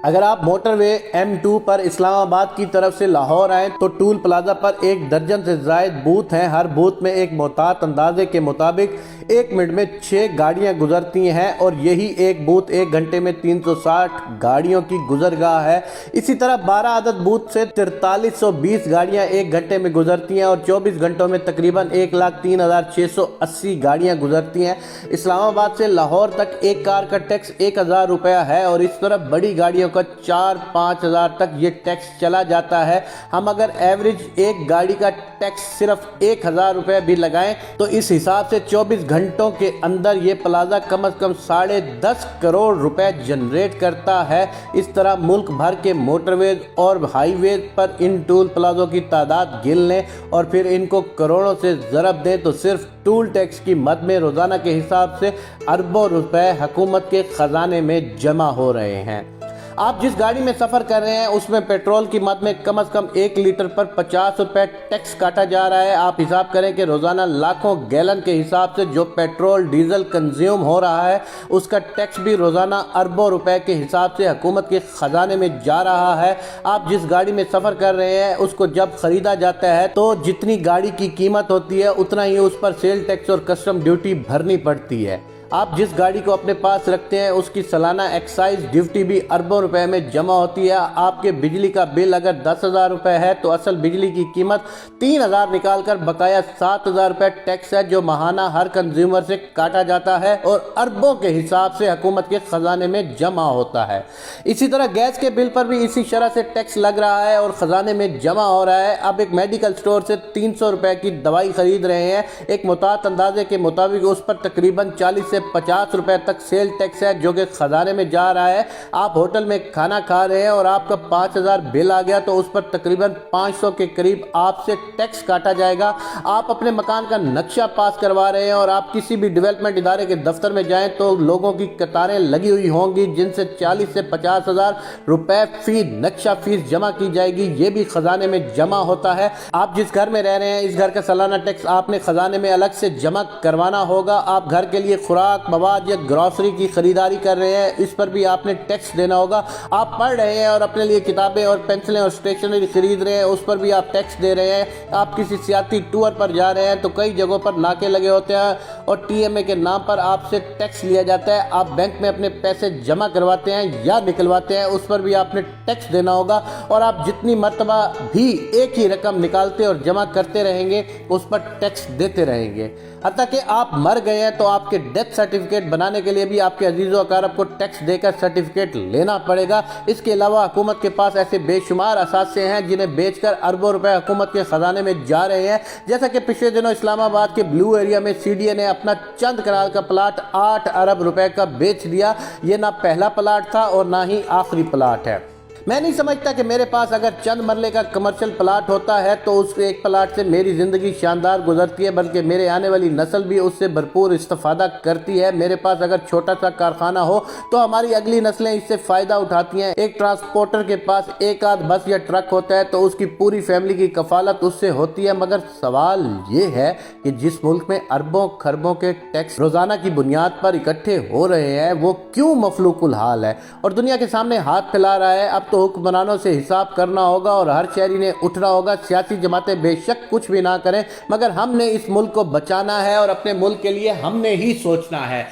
اگر آپ موٹر وے M2 پر اسلام آباد کی طرف سے لاہور آئیں تو ٹول پلازہ پر 1 درجن سے زائد بوتھ ہیں۔ ہر بوتھ میں ایک محتاط اندازے کے مطابق 1 منٹ میں 6 گاڑیاں گزرتی ہیں اور یہی ایک بوتھ 1 گھنٹے میں 360 گاڑیوں کی گزرگاہ ہے۔ اسی طرح 12 عدد بوتھ سے 4320 گاڑیاں 1 گھنٹے میں گزرتی ہیں اور 24 گھنٹوں میں تقریباً 1,03,680 گاڑیاں گزرتی ہیں۔ اسلام آباد سے لاہور تک ایک کار کا ٹیکس 1000 روپیہ ہے اور اس طرح بڑی گاڑیوں کا 4-5 ہزار تک یہ ٹیکس چلا جاتا ہے۔ ہم اگر ایوریج ایک گاڑی کا ٹیکس صرف 1000 روپے بھی لگائیں تو اس حساب سے 24 گھنٹوں کے اندر یہ پلازہ کم از کم 10.5 کروڑ روپے جنریٹ کرتا ہے۔ اس طرح ملک بھر کے موٹر ویز اور ہائی ویز پر ان ٹول پلازوں کی تعداد گن لیں اور پھر ان کو کروڑوں سے ضرب دیں تو صرف ٹول ٹیکس کی مد میں روزانہ کے حساب سے اربوں روپے حکومت کے خزانے میں جمع ہو رہے ہیں۔ آپ جس گاڑی میں سفر کر رہے ہیں اس میں پیٹرول کی مد میں کم از کم 1 لیٹر پر 50 روپے ٹیکس کاٹا جا رہا ہے۔ آپ حساب کریں کہ روزانہ لاکھوں گیلن کے حساب سے جو پیٹرول ڈیزل کنزیوم ہو رہا ہے اس کا ٹیکس بھی روزانہ اربوں روپے کے حساب سے حکومت کے خزانے میں جا رہا ہے۔ آپ جس گاڑی میں سفر کر رہے ہیں اس کو جب خریدا جاتا ہے تو جتنی گاڑی کی قیمت ہوتی ہے اتنا ہی اس پر سیل ٹیکس اور کسٹم ڈیوٹی بھرنی پڑتی ہے۔ آپ جس گاڑی کو اپنے پاس رکھتے ہیں اس کی سالانہ ایکسائز ڈیوٹی بھی اربوں روپے میں جمع ہوتی ہے۔ آپ کے بجلی کا بل اگر 10,000 روپے ہے تو اصل بجلی کی قیمت 3,000 نکال کر بقایا 7,000 روپے ٹیکس ہے جو ماہانہ ہر کنزیومر سے کاٹا جاتا ہے اور اربوں کے حساب سے حکومت کے خزانے میں جمع ہوتا ہے۔ اسی طرح گیس کے بل پر بھی اسی شرح سے ٹیکس لگ رہا ہے اور خزانے میں جمع ہو رہا ہے۔ اب ایک میڈیکل سٹور سے 300 روپے کی دوائی خرید رہے ہیں، ایک محتاط اندازے کے مطابق اس پر تقریباً 40 سے 50 روپے تک سیل ٹیکس ہے جو کہ خزانے میں جا رہا ہے۔ آپ ہوٹل میں کھانا کھا رہے ہیں اور آپ کا 5,000 بل آ گیا تو اس پر تقریباً 500 کے قریب آپ سے ٹیکس کاٹا جائے گا۔ آپ اپنے مکان کا نقشہ پاس کروا رہے ہیں اور آپ کسی بھی ڈیولپمنٹ ادارے کے دفتر میں جائیں تو لوگوں کی قطاریں لگی ہوئی ہوں گی جن سے 40 سے 50,000 روپے فی نقشہ فیس جمع کی جائے گی، یہ بھی خزانے میں جمع ہوتا ہے۔ آپ جس گھر میں رہ رہے ہیں اس گھر کا سالانہ ٹیکس آپ نے خزانے میں الگ سے جمع کروانا ہوگا۔ آپ گھر کے لیے خوراک مواد یا گروسری کی خریداری کر رہے ہیں اس پر بھی آپ نے ٹیکس دینا ہوگا۔ آپ پڑھ رہے ہیں اور اپنے لیے کتابیں اور پینسلیں اور اسٹیشنری خرید رہے ہیں اس پر بھی آپ ٹیکس دے رہے ہیں۔ آپ کسی سیاحتی ٹور پر جا رہے ہیں تو کئی جگہوں پر ناکے لگے ہوتے ہیں اور TMA کے نام پر آپ سے ٹیکس لیا جاتا ہے۔ آپ بینک میں اپنے پیسے جمع کرواتے ہیں یا نکلواتے ہیں اس پر بھی آپ نے ٹیکس دینا ہوگا اور آپ جتنی مرتبہ بھی ایک ہی رقم نکالتے اور جمع کرتے رہیں گے اس پر ٹیکس دیتے رہیں گے۔ حتیٰ کہ آپ مر گئے ہیں تو آپ کے ڈیتھ سرٹیفکیٹ بنانے کے لیے بھی آپ کے عزیز و اقارب کو ٹیکس دے کر سرٹیفکیٹ لینا پڑے گا۔ اس کے علاوہ حکومت کے پاس ایسے بے شمار اثاثے ہیں جنہیں بیچ کر اربوں روپے حکومت کے خزانے میں جا رہے ہیں، جیسا کہ پچھلے دنوں اسلام آباد کے بلو ایریا میں CDA نے اپنا چند کنال کا پلاٹ 8 ارب روپے کا بیچ دیا۔ یہ نہ پہلا پلاٹ تھا اور نہ ہی آخری پلاٹ ہے۔ میں نہیں سمجھتا کہ میرے پاس اگر چند مرلے کا کمرشل پلاٹ ہوتا ہے تو اس ایک پلاٹ سے میری زندگی شاندار گزرتی ہے، بلکہ میرے آنے والی نسل بھی اس سے بھرپور استفادہ کرتی ہے۔ میرے پاس اگر چھوٹا سا کارخانہ ہو تو ہماری اگلی نسلیں اس سے فائدہ اٹھاتی ہیں۔ ایک ٹرانسپورٹر کے پاس ایک آدھ بس یا ٹرک ہوتا ہے تو اس کی پوری فیملی کی کفالت اس سے ہوتی ہے، مگر سوال یہ ہے کہ جس ملک میں اربوں خربوں کے ٹیکس روزانہ کی بنیاد پر اکٹھے ہو رہے ہیں وہ کیوں مفلوق الحال ہے اور دنیا کے سامنے ہاتھ پھیلا رہا ہے؟ اب تو حکمرانوں سے حساب کرنا ہوگا اور ہر شہری نے اٹھنا ہوگا۔ سیاسی جماعتیں بے شک کچھ بھی نہ کریں مگر ہم نے اس ملک کو بچانا ہے اور اپنے ملک کے لیے ہم نے ہی سوچنا ہے۔